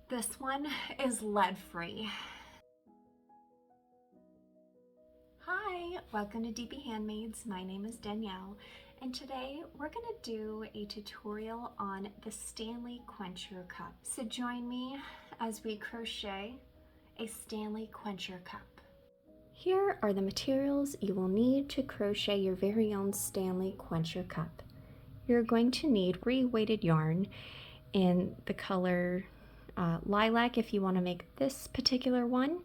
This one is lead-free. Hi, welcome to DBHandmades. My name is Danielle, and today we're gonna do a tutorial on the Stanley Quencher cup. So join me as we crochet a Stanley Quencher cup. Here are the materials you will need to crochet your very own Stanley Quencher cup. You're going to need weighted yarn in the color lilac if you want to make this particular one.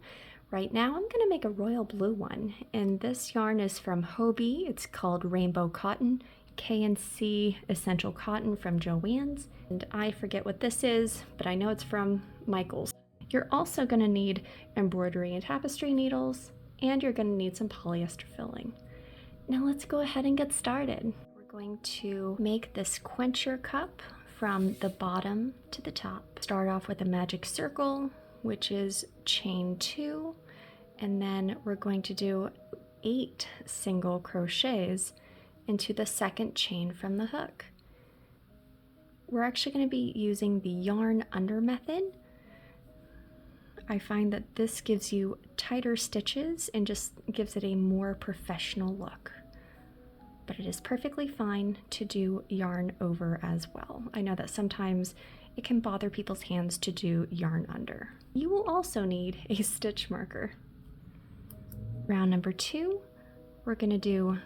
Right now I'm going to make a royal blue one, and this yarn is from Hobbii. It's called Rainbow Cotton, K&C Essential Cotton from Joann's, and I forget what this is, but I know it's from Michael's. You're also going to need embroidery and tapestry needles, and you're going to need some polyester filling. Now let's go ahead and get started. We're going to make this Quencher cup from the bottom to the top. Start off with a magic circle, which is chain 2, and then we're going to do 8 single crochets into the second chain from the hook. We're actually going to be using the yarn under method. I find that this gives you tighter stitches and just gives it a more professional look. But it is perfectly fine to do yarn over as well. I know that sometimes it can bother people's hands to do yarn under. You will also need a stitch marker. Round number 2, we're going to do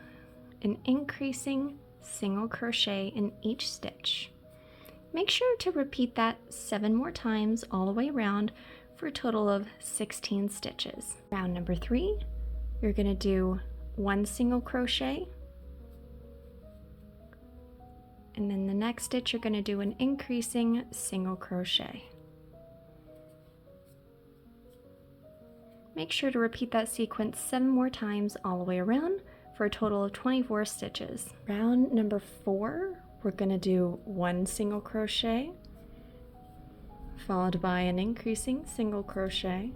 an increasing single crochet in each stitch. Make sure to repeat that 7 more times all the way around for a total of 16 stitches. Round number 3, you're going to do 1 single crochet, and then the next stitch you're going to do an increasing single crochet. Make sure to repeat that sequence 7 more times all the way around for a total of 24 stitches. Round number 4, we're going to do 1 single crochet, followed by an increasing single crochet,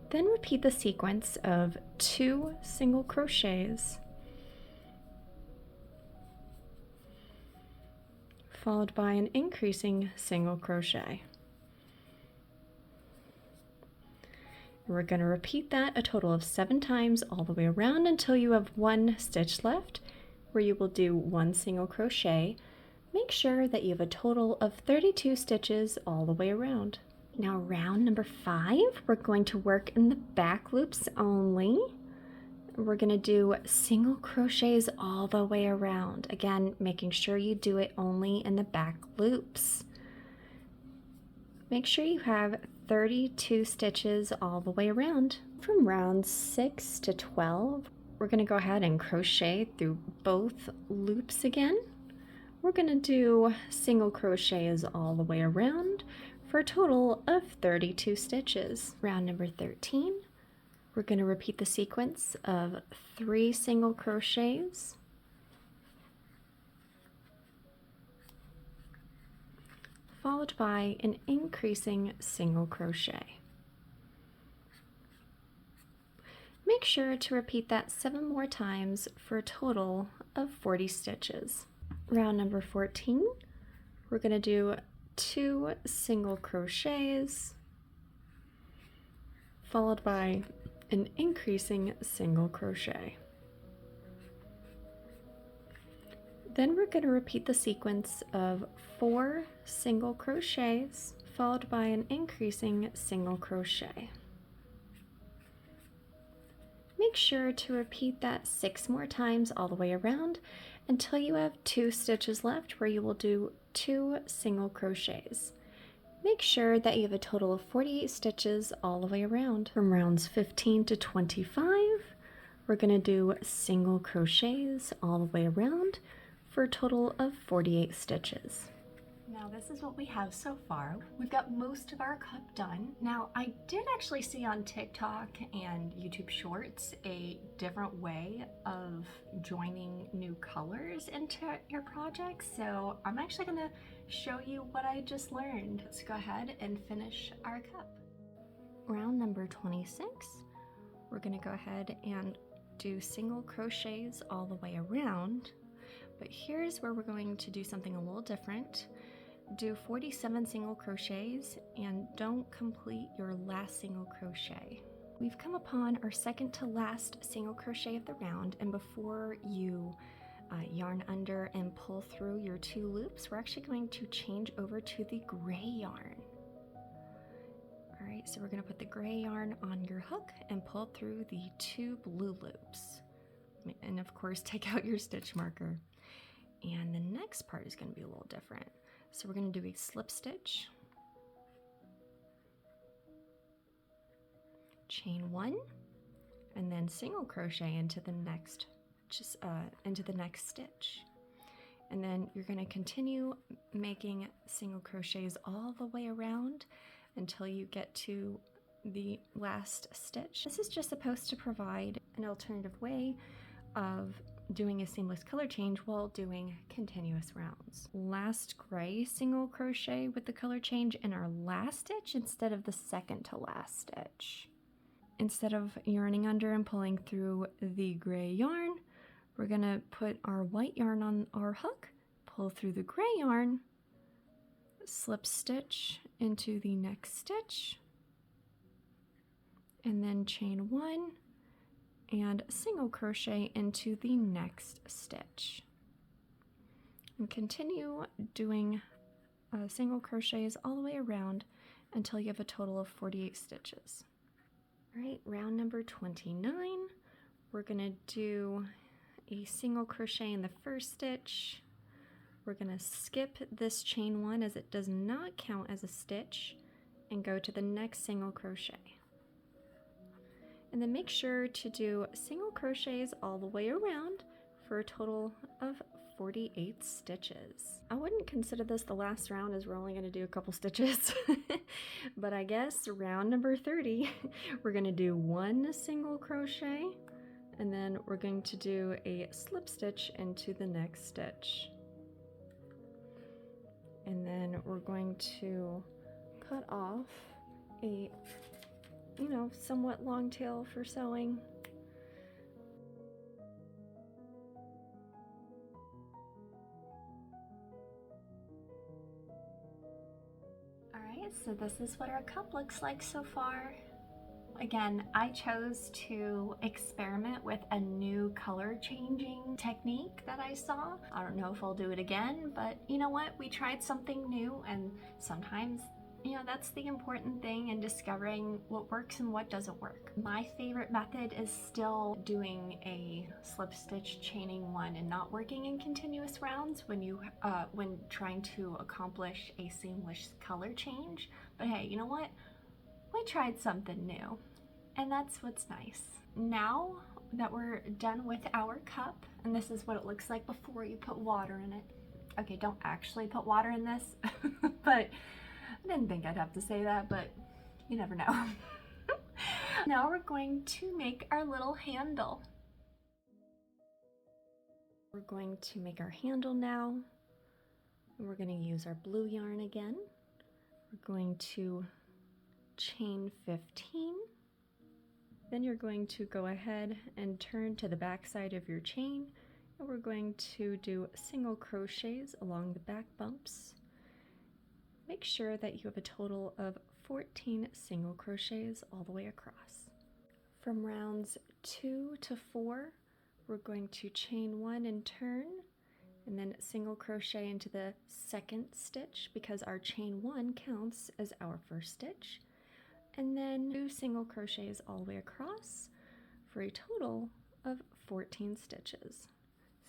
then repeat the sequence of 2 single crochets, followed by an increasing single crochet. We're going to repeat that a total of 7 times all the way around until you have 1 stitch left, where you will do 1 single crochet. Make sure that you have a total of 32 stitches all the way around. Now round number 5, we're going to work in the back loops only. We're going to do single crochets all the way around. Again, making sure you do it only in the back loops. Make sure you have 32 stitches all the way around. From round 6 to 12, we're going to go ahead and crochet through both loops again. We're going to do single crochets all the way around for a total of 32 stitches. Round number 13, we're going to repeat the sequence of 3 single crochets, followed by an increasing single crochet. Make sure to repeat that 7 more times for a total of 40 stitches. Round number 14, we're going to do 2 single crochets, followed by an increasing single crochet. Then we're going to repeat the sequence of 4 single crochets, followed by an increasing single crochet. Make sure to repeat that 6 more times all the way around until you have 2 stitches left, where you will do 2 single crochets. Make sure that you have a total of 48 stitches all the way around. From rounds 15 to 25, we're going to do single crochets all the way around for a total of 48 stitches. Now this is what we have so far. We've got most of our cup done. Now I did actually see on TikTok and YouTube Shorts a different way of joining new colors into your project, so I'm actually going to show you what I just learned. Let's go ahead and finish our cup. Round number 26, we're going to go ahead and do single crochets all the way around, But here's where we're going to do something a little different. Do 47 single crochets and don't complete your last single crochet. We've come upon our second to last single crochet of the round, and before you yarn under and pull through your 2 loops, we're actually going to change over to the gray yarn. All right, so we're going to put the gray yarn on your hook and pull through the 2 blue loops. And of course, take out your stitch marker. And the next part is going to be a little different. So we're going to do a slip stitch, chain 1, and then single crochet into the next stitch. And then you're going to continue making single crochets all the way around until you get to the last stitch. This is just supposed to provide an alternative way of doing a seamless color change while doing continuous rounds. Last gray single crochet with the color change in our last stitch instead of the second to last stitch. Instead of yarning under and pulling through the gray yarn, we're gonna put our white yarn on our hook, pull through the gray yarn, slip stitch into the next stitch, and then chain 1 and single crochet into the next stitch. And continue doing single crochets all the way around until you have a total of 48 stitches. All right, round number 29, we're gonna do a single crochet in the first stitch. We're gonna skip this chain 1 as it does not count as a stitch and go to the next single crochet. And then make sure to do single crochets all the way around for a total of 48 stitches. I wouldn't consider this the last round as we're only going to do a couple stitches, but I guess round number 30, we're going to do 1 single crochet, and then we're going to do a slip stitch into the next stitch. And then we're going to cut off a somewhat long tail for sewing. All right, so this is what our cup looks like so far. Again, I chose to experiment with a new color changing technique that I saw. I don't know if I'll do it again, but you know what? We tried something new, and sometimes that's the important thing in discovering what works and what doesn't work. My favorite method is still doing a slip stitch chaining 1 and not working in continuous rounds when trying to accomplish a seamless color change. But hey, you know what? We tried something new, and that's what's nice. Now that we're done with our cup, and this is what it looks like before you put water in it. Okay, don't actually put water in this, but I didn't think I'd have to say that, but you never know. Now we're going to make our little handle. We're going to make our handle now, and we're going to use our blue yarn again. We're going to chain 15. Then you're going to go ahead and turn to the back side of your chain, and we're going to do single crochets along the back bumps. Make sure that you have a total of 14 single crochets all the way across. From rounds 2 to 4, we're going to chain 1 and turn, and then single crochet into the second stitch because our chain 1 counts as our first stitch, and then 2 single crochets all the way across for a total of 14 stitches.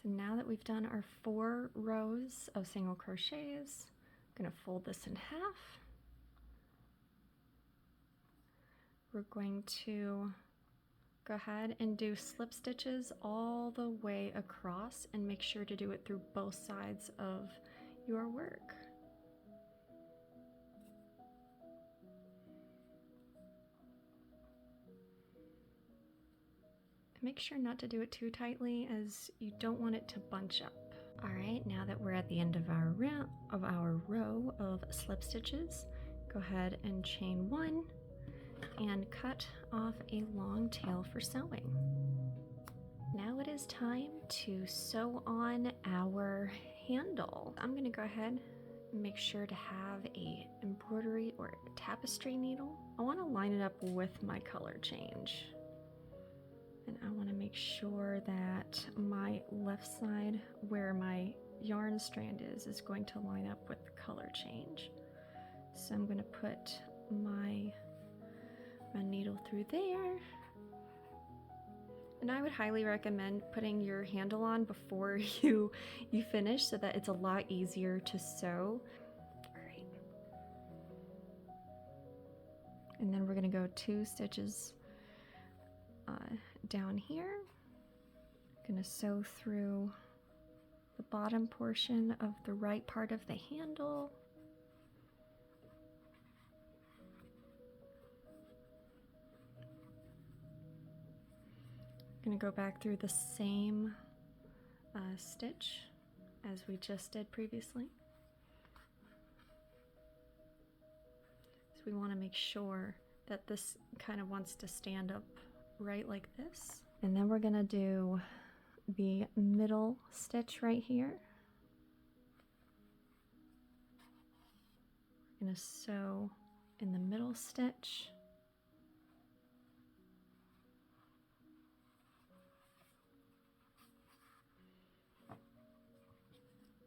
So now that we've done our 4 rows of single crochets, I'm going to fold this in half. We're going to go ahead and do slip stitches all the way across, and make sure to do it through both sides of your work. Make sure not to do it too tightly, as you don't want it to bunch up. All right, now that we're at the end of our row of slip stitches, go ahead and chain 1 and cut off a long tail for sewing. Now it is time to sew on our handle. I'm going to go ahead and make sure to have a embroidery or a tapestry needle. I want to line it up with my color change. And I want to make sure that my left side where my yarn strand is going to line up with the color change. So I'm going to put my needle through there. And I would highly recommend putting your handle on before you finish so that it's a lot easier to sew. All right. And then we're going to go 2 stitches down here. I'm going to sew through the bottom portion of the right part of the handle. I'm going to go back through the same stitch as we just did previously. So we want to make sure that this kind of wants to stand up right like this. And then we're going to do the middle stitch right here. We're going to sew in the middle stitch.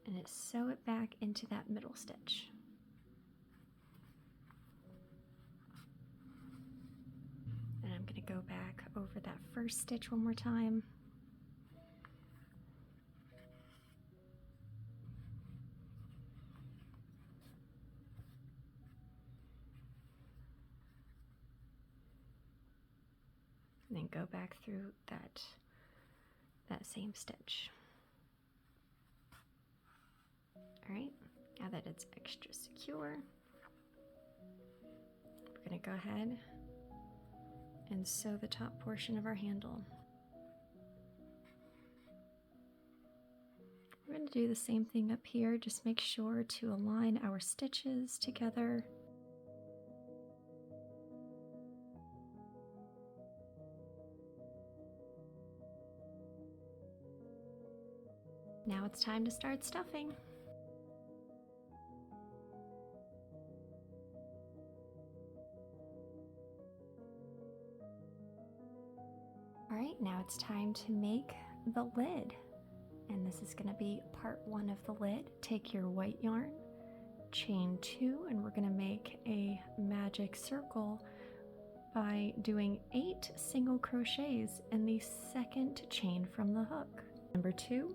And sew it back into that middle stitch. And I'm going to go back over that first stitch one more time. And then go back through that same stitch. All right, now that it's extra secure, we're going to go ahead and sew the top portion of our handle. We're going to do the same thing up here, just make sure to align our stitches together. Now it's time to start stuffing. Alright, now it's time to make the lid. And this is going to be part 1 of the lid. Take your white yarn, chain 2, and we're going to make a magic circle by doing 8 single crochets in the second chain from the hook. Number 2,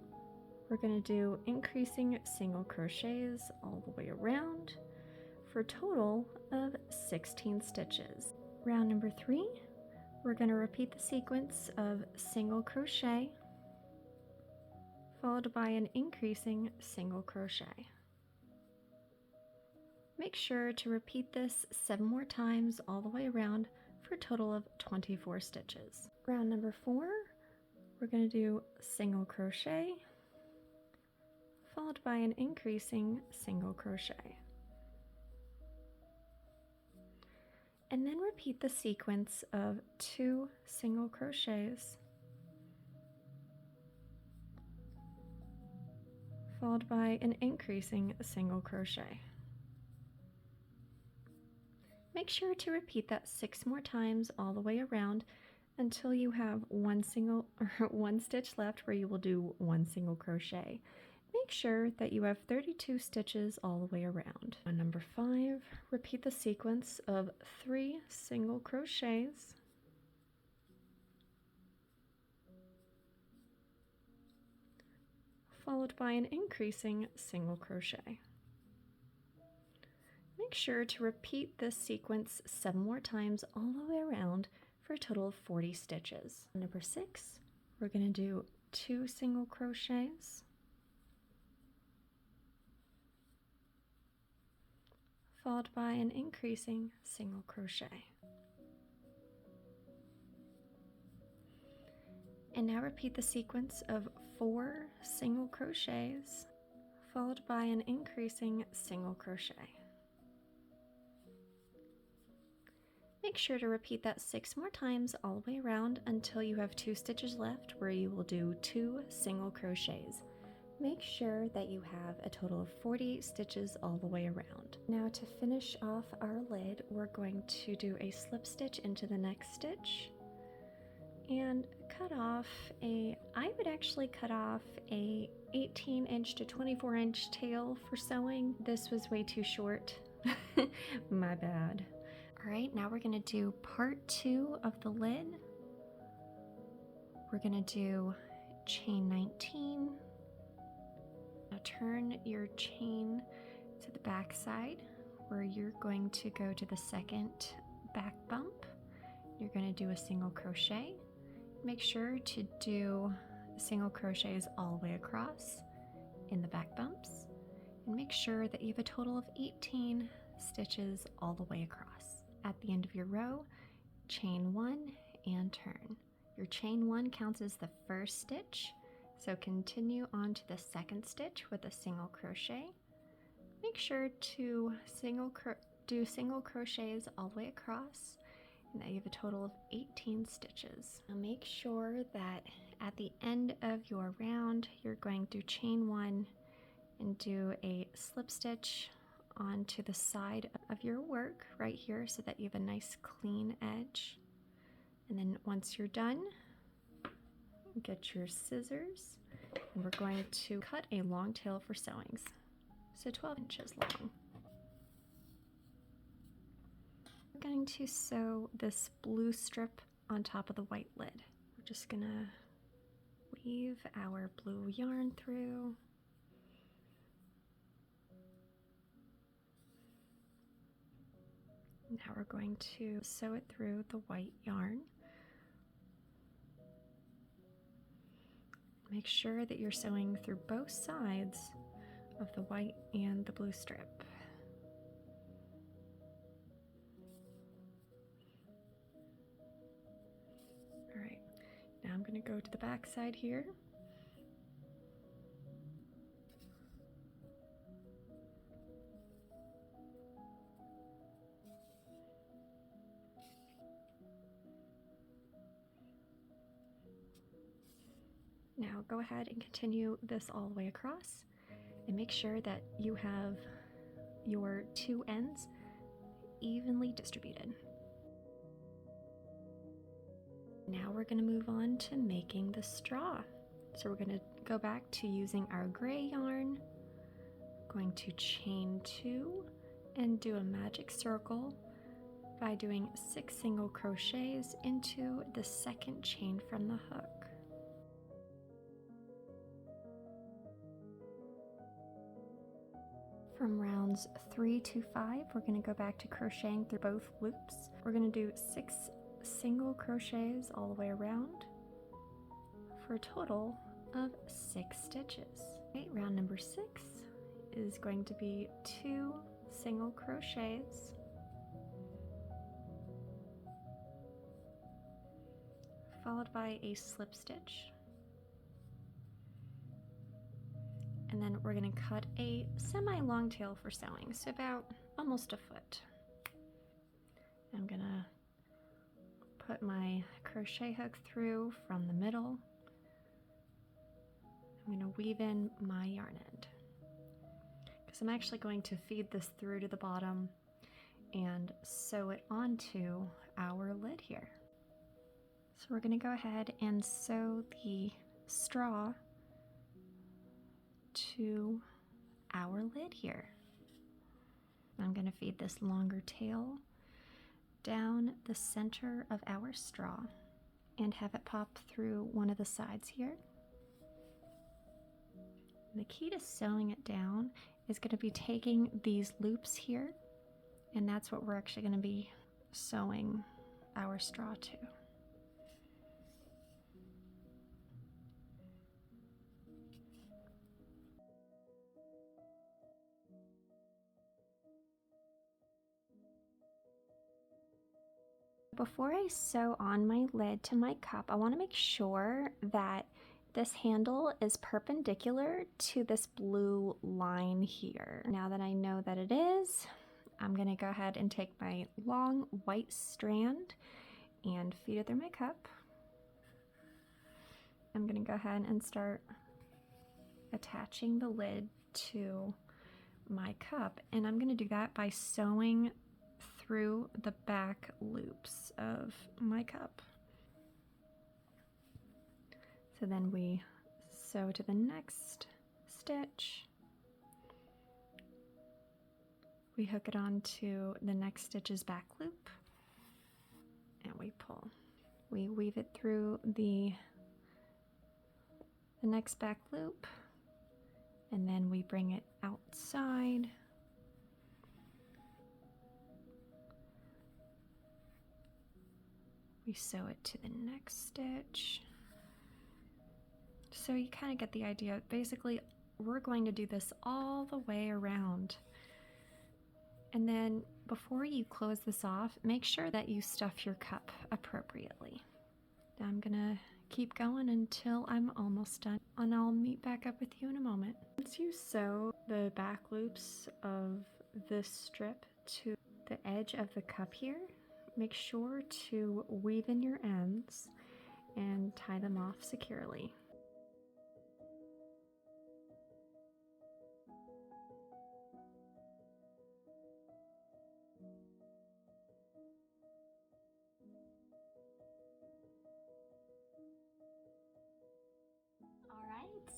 we're going to do increasing single crochets all the way around for a total of 16 stitches. Round number 3, we're going to repeat the sequence of single crochet followed by an increasing single crochet. Make sure to repeat this 7 more times all the way around for a total of 24 stitches. Round number 4, we're going to do single crochet followed by an increasing single crochet. And then repeat the sequence of 2 single crochets followed by an increasing single crochet. Make sure to repeat that 6 more times all the way around until you have one stitch left where you will do 1 single crochet. Make sure that you have 32 stitches all the way around. On number 5, repeat the sequence of 3 single crochets followed by an increasing single crochet. Make sure to repeat this sequence 7 more times all the way around for a total of 40 stitches. On number 6, we're going to do 2 single crochets followed by an increasing single crochet. And now repeat the sequence of 4 single crochets followed by an increasing single crochet. Make sure to repeat that 6 more times all the way around until you have 2 stitches left, where you will do 2 single crochets. Make sure that you have a total of 40 stitches all the way around. Now to finish off our lid, we're going to do a slip stitch into the next stitch and cut off I would actually cut off a 18-inch to 24-inch tail for sewing. This was way too short. My bad. All right, now we're gonna do part 2 of the lid. We're gonna do chain 19. Now turn your chain to the back side, where you're going to go to the second back bump. You're gonna do a single crochet. Make sure to do single crochets all the way across in the back bumps, and make sure that you have a total of 18 stitches all the way across. At the end of your row, chain 1 and turn. Your chain 1 counts as the first stitch, so continue on to the second stitch with a single crochet. Make sure to do single crochets all the way across, and that you have a total of 18 stitches. Now make sure that at the end of your round, you're going to chain 1 and do a slip stitch onto the side of your work right here, so that you have a nice clean edge. And then once you're done, get your scissors, and we're going to cut a long tail for sewings, so 12 inches long. I'm going to sew this blue strip on top of the white lid. We're just gonna weave our blue yarn through. Now we're going to sew it through the white yarn. Make sure that you're sewing through both sides of the white and the blue strip. All right, now I'm going to go to the back side here. Now go ahead and continue this all the way across, and make sure that you have your 2 ends evenly distributed. Now we're going to move on to making the straw. So we're going to go back to using our gray yarn, going to chain 2 and do a magic circle by doing 6 single crochets into the second chain from the hook. From rounds 3 to 5, we're going to go back to crocheting through both loops. We're going to do 6 single crochets all the way around for a total of 6 stitches. Okay, round number 6 is going to be 2 single crochets, followed by a slip stitch. And then we're going to cut a semi-long tail for sewing, so about almost a foot. I'm going to put my crochet hook through from the middle. I'm going to weave in my yarn end, because I'm actually going to feed this through to the bottom and sew it onto our lid here. So we're going to go ahead and sew the straw to our lid here. I'm going to feed this longer tail down the center of our straw and have it pop through one of the sides here. And the key to sewing it down is going to be taking these loops here, and that's what we're actually going to be sewing our straw to. Before I sew on my lid to my cup, I want to make sure that this handle is perpendicular to this blue line here. Now that I know that it is, I'm gonna go ahead and take my long white strand and feed it through my cup. I'm gonna go ahead and start attaching the lid to my cup, and I'm gonna do that by sewing through the back loops of my cup. So then we sew to the next stitch. We hook it onto the next stitch's back loop and we pull. We weave it through the next back loop, and then we bring it outside. We sew it to the next stitch. So you kind of get the idea. Basically, we're going to do this all the way around. And then before you close this off, make sure that you stuff your cup appropriately. I'm gonna keep going until I'm almost done, and I'll meet back up with you in a moment. Once you sew the back loops of this strip to the edge of the cup here, make sure to weave in your ends and tie them off securely.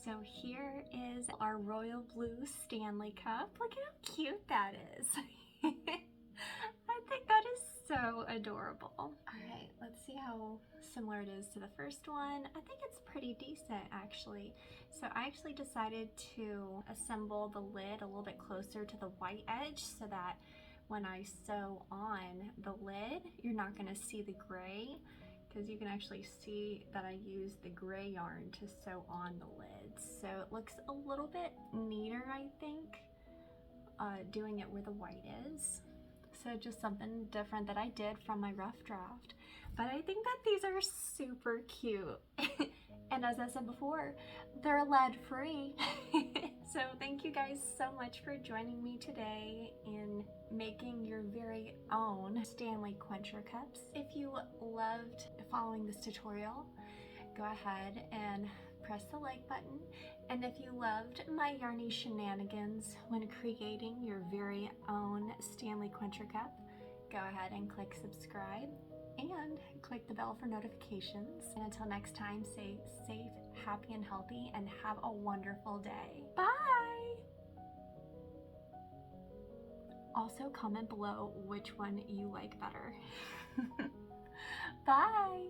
So here is our royal blue Stanley cup. Look at how cute that is. I think that is so adorable. All right, let's see how similar it is to the first one. I think it's pretty decent actually. So I actually decided to assemble the lid a little bit closer to the white edge so that when I sew on the lid, you're not gonna see the gray, because you can actually see that I used the gray yarn to sew on the lid. So it looks a little bit neater, I think, doing it where the white is. So just something different that I did from my rough draft. But I think that these are super cute. And as I said before, they're lead free. So thank you guys so much for joining me today in making your very own Stanley Quencher cups. If you loved following this tutorial, go ahead and press the like button. And if you loved my yarny shenanigans when creating your very own Stanley Quencher cup, go ahead and click subscribe and click the bell for notifications. And until next time, stay safe, happy, and healthy, and have a wonderful day. Bye! Also, comment below which one you like better. Bye!